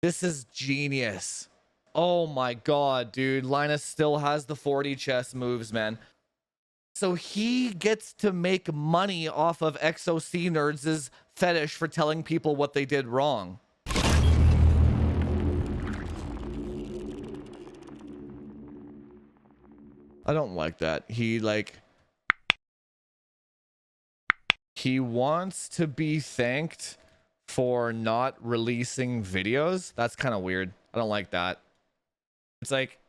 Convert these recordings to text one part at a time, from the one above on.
This is genius. Oh my god, dude. Linus still has the 40 chess moves, man. So he gets to make money off of XOC Nerds' fetish for telling people what they did wrong. I don't like that. He wants to be thanked for not releasing videos. That's kind of weird. I don't like that. It's like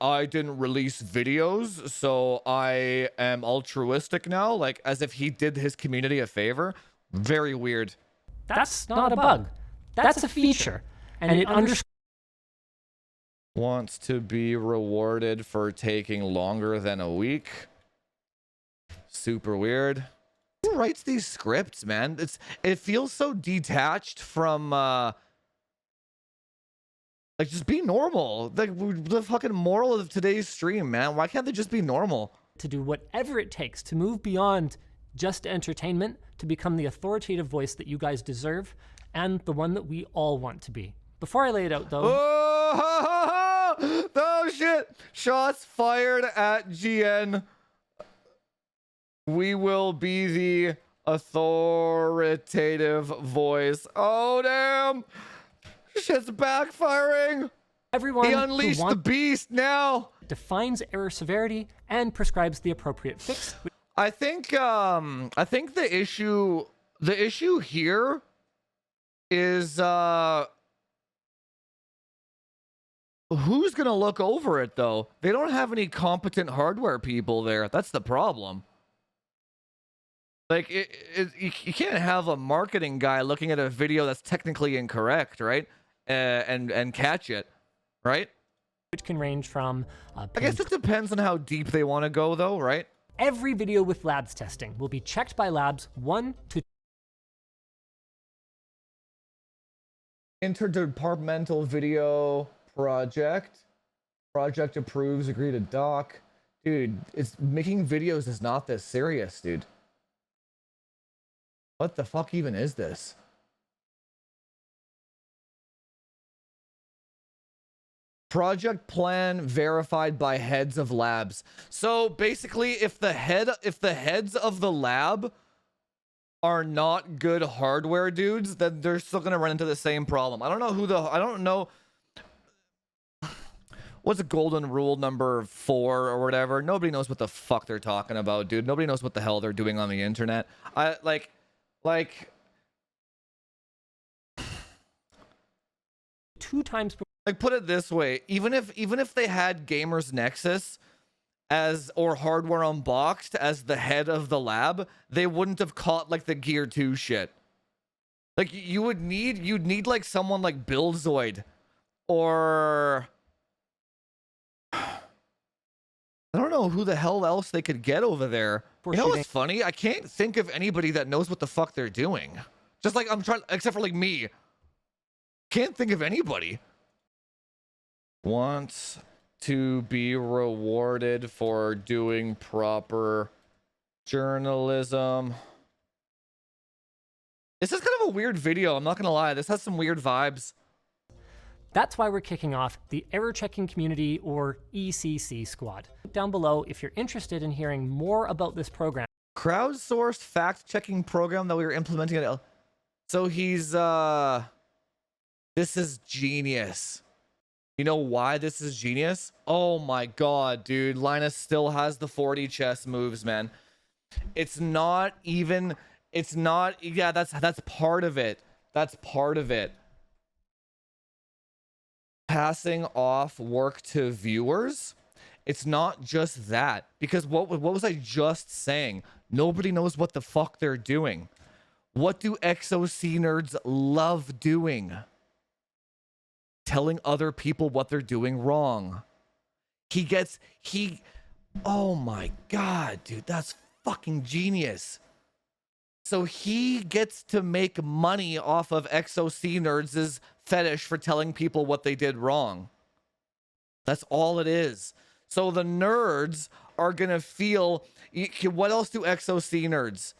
I didn't release videos, so I am altruistic now, like as if he did his community a favor. Very weird. That's not a bug. That's a feature. And it underscores Wants to be rewarded for taking longer than a week. Super weird. Who writes these scripts, man? It feels so detached from like just be normal. Like the fucking moral of today's stream, man. Why can't they just be normal? to do whatever it takes to move beyond just entertainment to become the authoritative voice that you guys deserve and the one that we all want to be. Before I lay it out, though... Oh, shit! Shots fired at GN. We will be the authoritative voice. Oh, damn! Shit's backfiring! Everyone he unleashed the beast now! Defines error severity and prescribes the appropriate fix. I think the issue here is who's gonna look over it though? They don't have any competent hardware people there. That's the problem. Like you can't have a marketing guy looking at a video that's technically incorrect, right? And catch it, right? Which can range from I guess it depends on how deep they want to go though, right? Every video with labs testing will be checked by labs 1 to interdepartmental video project approves, agree to doc. Dude, it's making videos is not this serious, dude. What the fuck even is this? Project plan verified by heads of labs. So basically, if the heads of the lab are not good hardware dudes, then they're still gonna run into the same problem. I don't know what's a golden rule number 4 or whatever. Nobody knows what the fuck they're talking about, dude. Nobody knows what the hell they're doing on the internet. Like 2 times. Like, put it this way, even if they had Gamers Nexus or Hardware Unboxed as the head of the lab, they wouldn't have caught like the Gear 2 shit. Like you'd need like someone like Billzoid or I don't know who the hell else they could get over there. You know what's funny? I can't think of anybody that knows what the fuck they're doing. Just like I'm trying, except for like me. Can't think of anybody. Wants to be rewarded for doing proper journalism. This is kind of a weird video, I'm not gonna lie. This has some weird vibes. That's why we're kicking off the Error Checking Community, or ECC Squad. Down below if you're interested in hearing more about this program. Crowdsourced fact-checking program that we were implementing at So he's this is genius. You know why this is genius? Oh my god, dude. Linus still has the 40 chess moves, man. Yeah, that's part of it. That's part of it. Passing off work to viewers. It's not just that. Because what was I just saying? Nobody knows what the fuck they're doing. What do XOC nerds love doing? Telling other people what they're doing wrong. Oh my god, dude, that's fucking genius. So he gets to make money off of XOC Nerds' fetish for telling people what they did wrong. That's all it is. So the nerds are gonna feel, what else do XOC nerds?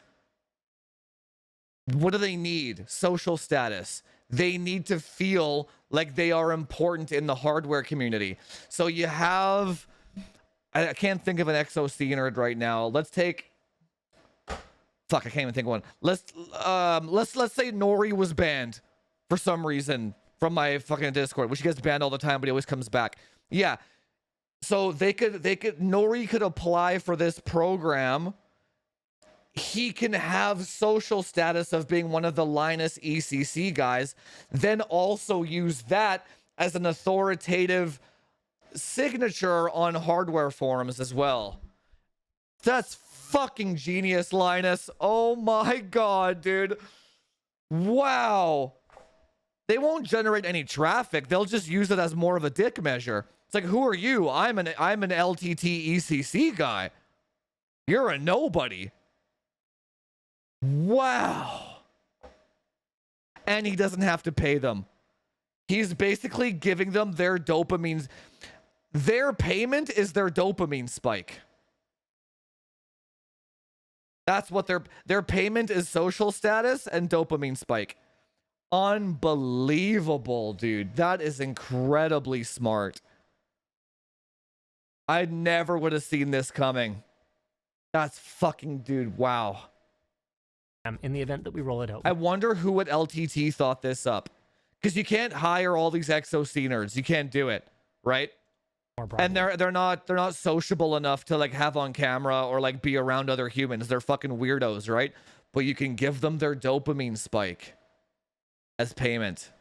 What do they need? Social status. they need to feel like they are important in the hardware community. So you have, I can't think of an XOC nerd right now. Let's take, fuck, I can't even think of one. Let's say Nori was banned for some reason from my fucking Discord, which gets banned all the time, but he always comes back. Yeah. So Nori could apply for this program. He can have social status of being one of the Linus ECC guys, then also use that as an authoritative signature on hardware forums as well. That's fucking genius, Linus. Oh my god, dude. Wow. They won't generate any traffic. They'll just use it as more of a dick measure. It's like, who are you? I'm an LTT ECC guy. You're a nobody. Wow. And he doesn't have to pay them. He's basically giving them their dopamine. Their payment is their dopamine spike. That's what their payment is, social status and dopamine spike. Unbelievable, dude. That is incredibly smart. I never would have seen this coming. That's fucking, dude, wow. In the event that we roll it out. I wonder who at LTT thought this up. Because you can't hire all these XOC nerds. You can't do it, right? And they're not sociable enough to like have on camera or like be around other humans. They're fucking weirdos, right? But you can give them their dopamine spike as payment.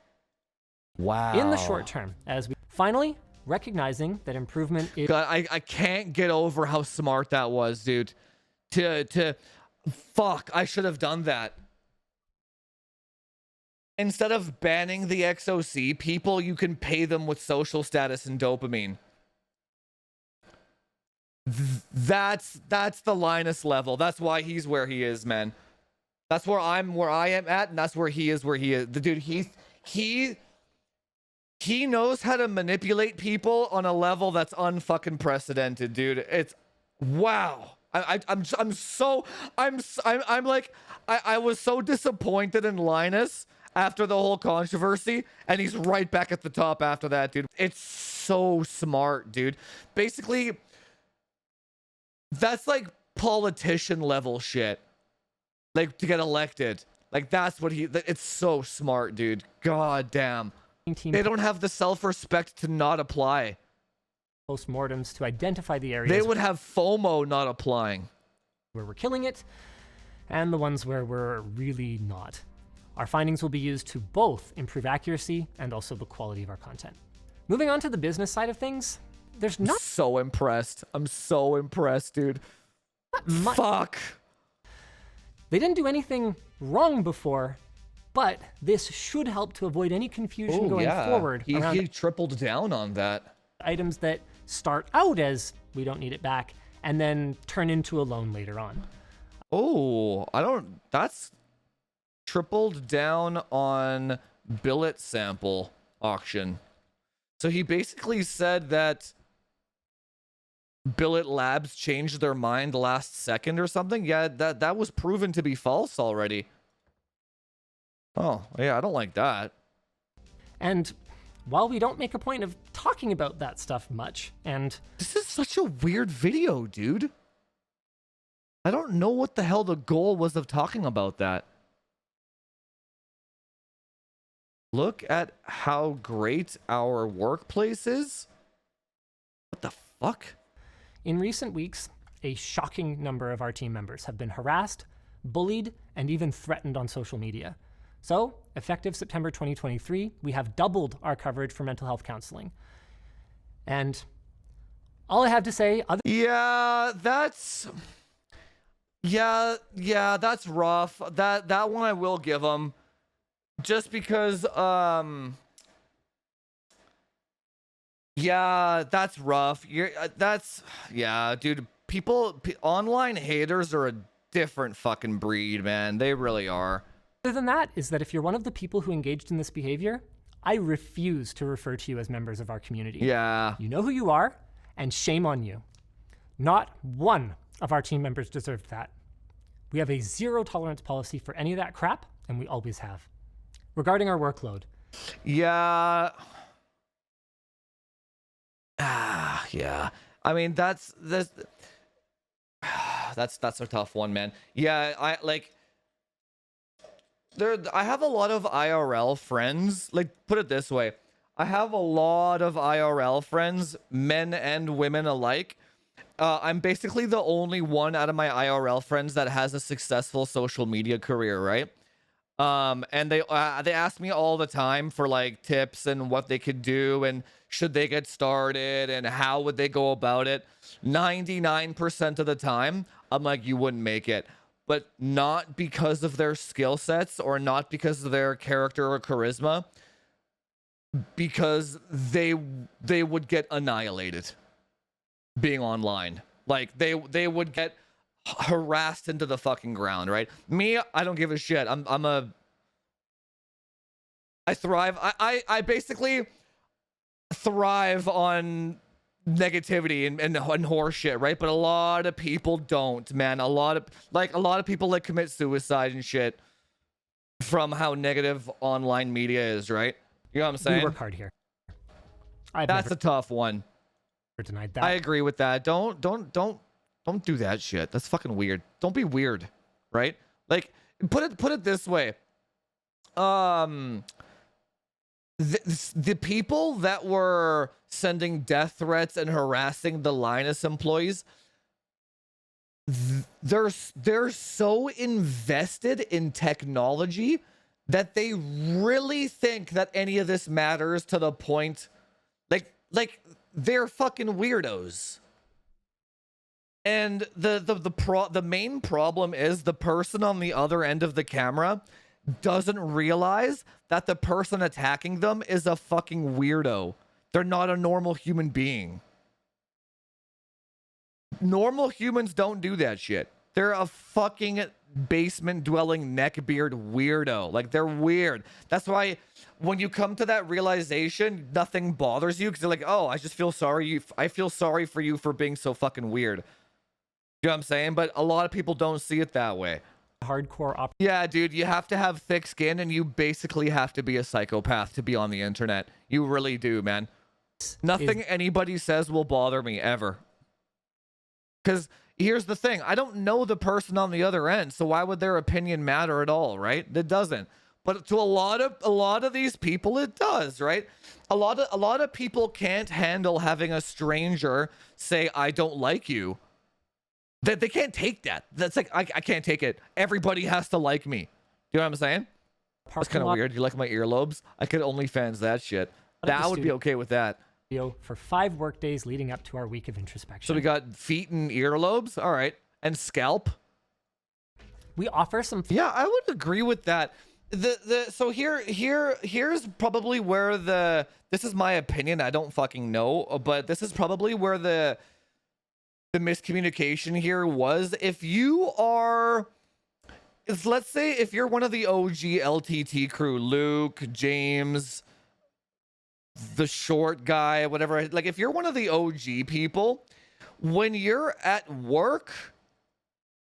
Wow. In the short term, as we finally recognizing that improvement is... God, I can't get over how smart that was, dude. Fuck, I should have done that. Instead of banning the XOC people, you can pay them with social status and dopamine. That's the Linus level. That's why he's where he is, man. That's where I am at, and that's where he is The dude, he knows how to manipulate people on a level that's unfucking precedented, dude. It's wow. I was so disappointed in Linus after the whole controversy, and he's right back at the top after that, dude. It's so smart, dude. Basically, that's like politician level shit. Like to get elected. Like that's what it's so smart, dude. God damn. They don't have the self-respect to not apply. Postmortems to identify the areas they would have FOMO not applying. Where we're killing it, and the ones where we're really not. Our findings will be used to both improve accuracy and also the quality of our content. Moving on to the business side of things, there's not... I'm so impressed, dude. Fuck. They didn't do anything wrong before, but this should help to avoid any confusion going forward. He tripled down on that. Items that start out as we don't need it back and then turn into a loan later on. That's tripled down on Billet sample auction. So he basically said that Billet Labs changed their mind last second or something. Yeah, that was proven to be false already. Oh, yeah, I don't like that. And while we don't make a point of talking about that stuff much, and... This is such a weird video, dude. I don't know what the hell the goal was of talking about that. Look at how great our workplace is. What the fuck? In recent weeks, a shocking number of our team members have been harassed, bullied, and even threatened on social media. So, effective September 2023, we have doubled our coverage for mental health counseling. And all I have to say... that's rough. That one I will give them. Just because, that's rough. Dude, online haters are a different fucking breed, man. They really are. Other than that is that if you're one of the people who engaged in this behavior, I refuse to refer to you as members of our community. Yeah. You know who you are, and shame on you. Not one of our team members deserved that. We have a zero tolerance policy for any of that crap, and we always have. Regarding our workload, Yeah. Yeah. I mean, that's that's a tough one, man. Yeah, I like I have a lot of IRL friends. Like, put it this way. I have a lot of IRL friends, men and women alike. I'm basically the only one out of my IRL friends that has a successful social media career, right? And they ask me all the time for like tips and what they could do and should they get started and how would they go about it. 99% of the time, I'm like, you wouldn't make it, but not because of their skill sets or not because of their character or charisma, because they would get annihilated being online. Like they would get harassed into the fucking ground, right? Me, I don't give a shit. I thrive. I basically thrive on negativity and horse shit, right? But a lot of people don't, man. A lot of people like commit suicide and shit from how negative online media is, right? You know what I'm saying? we work hard here. That's a tough one. Denied that. I agree with that. Don't do that shit. That's fucking weird. Don't be weird, right? Like, put it this way. The people that were sending death threats and harassing the Linus employees, they're so invested in technology that they really think that any of this matters to the point, like they're fucking weirdos. And the main problem is the person on the other end of the camera doesn't realize that the person attacking them is a fucking weirdo. They're not a normal human being. Normal humans don't do that shit. They're a fucking basement dwelling neckbeard weirdo. Like, they're weird. That's why when you come to that realization, nothing bothers you because you're like, oh, I just feel sorry. I feel sorry for you for being so fucking weird. You know what I'm saying? But a lot of people don't see it that way. Hardcore Yeah, dude, you have to have thick skin and you basically have to be a psychopath to be on the internet. You really do, man. Nothing anybody says will bother me ever. Because here's the thing. I don't know the person on the other end, so why would their opinion matter at all, right? It doesn't. But to a lot of these people, it does, right? A lot of people can't handle having a stranger say, I don't like you. That they can't take that. That's like, I can't take it. Everybody has to like me. You know what I'm saying? That's kind of weird. You like my earlobes? I could OnlyFans that shit. That would be okay with that. For 5 work days leading up to our week of introspection. So we got feet and earlobes. All right. And scalp. We offer some. Yeah, I would agree with that. So here's probably where this is my opinion. I don't fucking know, but this is probably where the miscommunication here was. If you are, let's say if you're one of the OG LTT crew, Luke, James, the short guy, whatever, like if you're one of the OG people, when you're at work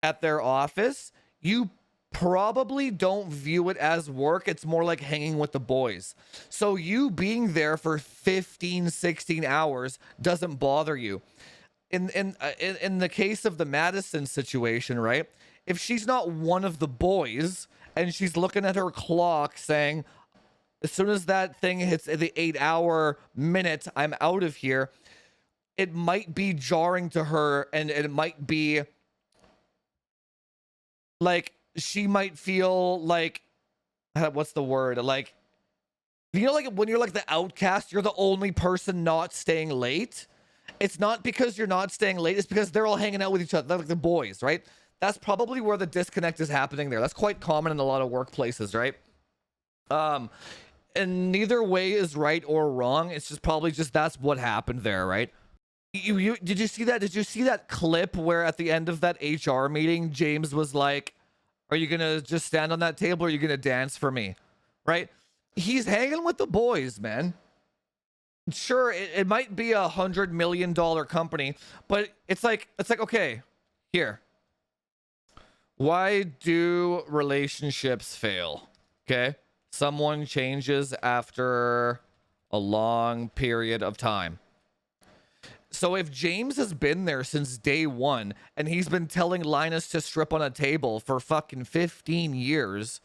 at their office, you probably don't view it as work. It's more like hanging with the boys. So you being there for 15, 16 hours doesn't bother you. In the case of the Madison situation, right? If she's not one of the boys and she's looking at her clock saying, as soon as that thing hits the 8-hour minute, I'm out of here, it might be jarring to her, and it might be like she might feel like, what's the word? Like, you know, like when you're like the outcast, you're the only person not staying late. It's not because you're not staying late. It's because they're all hanging out with each other. They're like the boys, right? That's probably where the disconnect is happening there. That's quite common in a lot of workplaces, right? And neither way is right or wrong. It's just probably just that's what happened there, right? Did you see that? Did you see that clip where at the end of that HR meeting, James was like, are you going to just stand on that table or are you going to dance for me? Right? He's hanging with the boys, man. Sure, it might be $100 million company, but it's like, okay, here. Why do relationships fail? Okay. Someone changes after a long period of time. So if James has been there since day one and he's been telling Linus to strip on a table for fucking 15 years,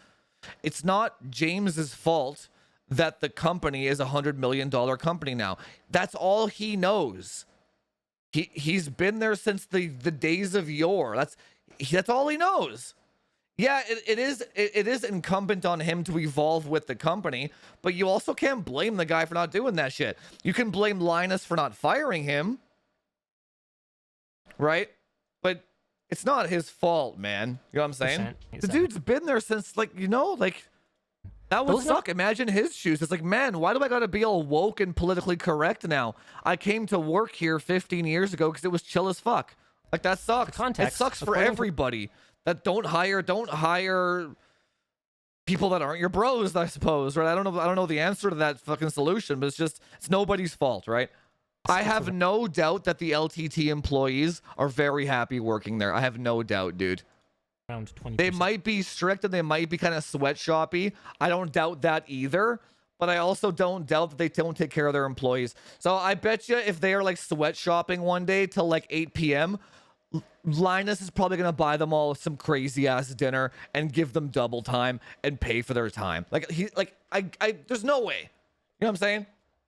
it's not James's fault that the company is $100 million company now. That's all he knows. He's been there since the days of yore. That's all he knows. Yeah, it is incumbent on him to evolve with the company, but you also can't blame the guy for not doing that shit. You can blame Linus for not firing him, right? But it's not his fault, man. You know what I'm saying? The dude's been there since, like, you know, like, that would suck. Imagine his shoes. It's like, man, why do I gotta be all woke and politically correct now? I came to work here 15 years ago because it was chill as fuck. Like, that sucks. It sucks for everybody. That don't hire people that aren't your bros, I suppose, right? I don't know the answer to that fucking solution, but it's nobody's fault, right? I have no doubt that the LTT employees are very happy working there. I have no doubt, dude. Around 20%. They might be strict and they might be kind of sweatshoppy. I don't doubt that either, but I also don't doubt that they don't take care of their employees. So I bet you if they are like sweatshopping one day till like 8 p.m., Linus is probably gonna buy them all some crazy ass dinner and give them double time and pay for their time. There's no way. You know what I'm saying?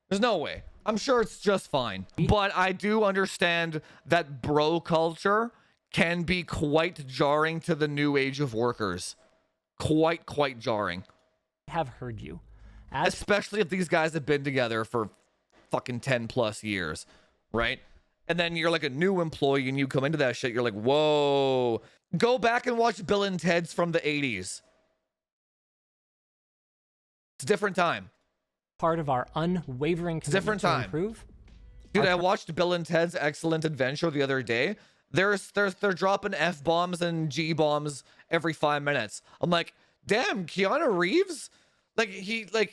There's no way. I'm sure it's just fine. But I do understand that bro culture can be quite jarring to the new age of workers. Quite jarring. I have heard you. Especially if these guys have been together for fucking 10 plus years, right? And then you're like a new employee and you come into that shit, you're like, whoa. Go back and watch Bill and Ted's from the 80s. It's a different time. Part of our unwavering commitment to improve. Dude, I watched Bill and Ted's Excellent Adventure the other day. They're dropping F-bombs and G-bombs every 5 minutes. I'm like, damn, Keanu Reeves? It's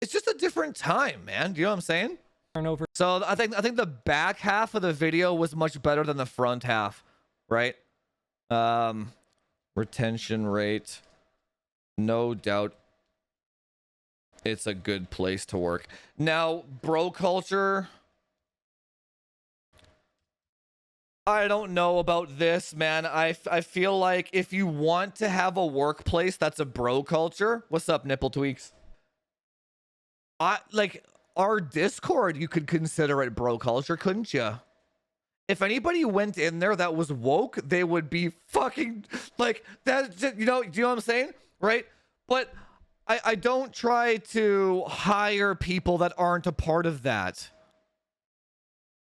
just a different time, man. Do you know what I'm saying? Turnover. So I think the back half of the video was much better than the front half, right? Retention rate, no doubt it's a good place to work. Now, bro culture, I don't know about this, man. I feel like if you want to have a workplace that's a bro culture, what's up, Nipple Tweaks? Our Discord, you could consider it bro culture, couldn't you? If anybody went in there that was woke, they would be fucking like that. You know what I'm saying, right? But I don't try to hire people that aren't a part of that.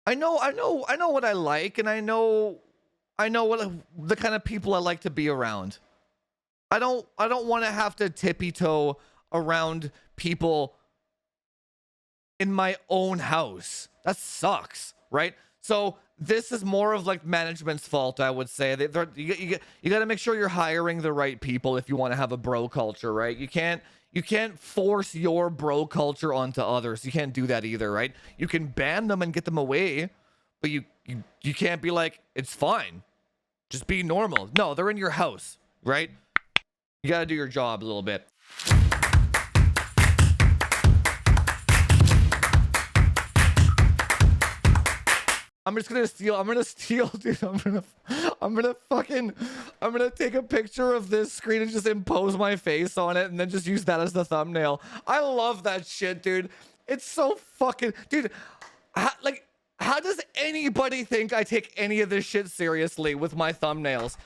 I know what I like, and I know what the kind of people I like to be around. I don't want to have to tippy toe around people in my own house. That sucks, right? So this is more of like management's fault, I would say. You got to make sure you're hiring the right people if you want to have a bro culture, right? You can't force your bro culture onto others. You can't do that either, right? You can ban them and get them away, but you can't be like, it's fine, just be normal. No, they're in your house, right? You got to do your job a little bit. I'm gonna steal, dude. I'm gonna take a picture of this screen and just impose my face on it and then just use that as the thumbnail. I love that shit, dude. It's so fucking, dude. How does anybody think I take any of this shit seriously with my thumbnails?